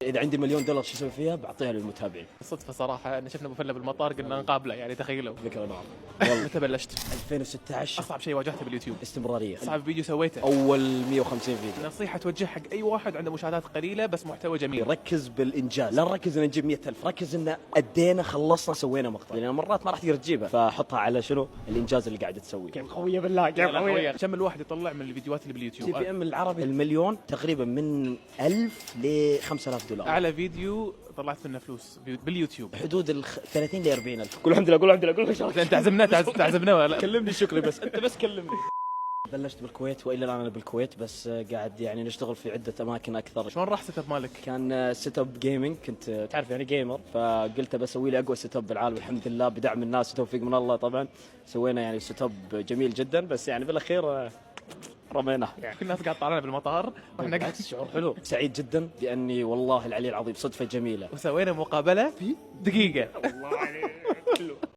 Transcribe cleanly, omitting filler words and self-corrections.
اذا عندي $1,000,000 شو اسوي فيها؟ بعطيها للمتابعين. صدفة صراحة أنا شفنا أبو فلة بالمطار قلنا نقابله يعني تخيلوا. فكرة نعم. متى بلشت؟ 2016. أصعب شيء واجهته باليوتيوب؟ استمرارية. أصعب فيديو سويته؟ اول 150 فيديو. نصيحة توجه حق أي واحد عنده مشاهدات قليلة بس محتوى جميل. ركز بالانجاز، لا نركز ان نجيب 100,000، ركز ان ادينا خلصنا سوينا مقطع، لان مرات ما راح تقدر تجيبها، فحطها على شنو؟ الانجاز اللي قاعد تسويه. كم قوية بالله كم قوية. كم الواحد يطلع من الفيديوهات اللي باليوتيوب؟ CPM العربي المليون تقريبا من 1000 ل $5,000. أعلى فيديو طلعت منه فلوس باليوتيوب حدود ال 30 ل 40,000. قول الحمد لله، قول الحمد لله، قول الحمد لله. أنت تعزمنا ولا؟ كلمني شكري بس، انت بس كلمني. بلشت بالكويت والى الان انا بالكويت، بس قاعد يعني نشتغل في عده اماكن اكثر. شلون راح سيت اب مالك؟ كان سيت اب جيمنج، كنت تعرف يعني جيمر، فقلت بسوي لي اقوى سيت اب بالعالم. الحمد لله بدعم الناس وتوفيق من الله طبعا سوينا يعني سيت اب جميل جدا، بس يعني بالاخير رميناه. يعني كل الناس قاعد طالعنا بالمطار واحنا قاعد شعور حلو. سعيد جدا باني والله العلي العظيم صدفه جميله وسوينا مقابلة في دقيقة. الله عليك.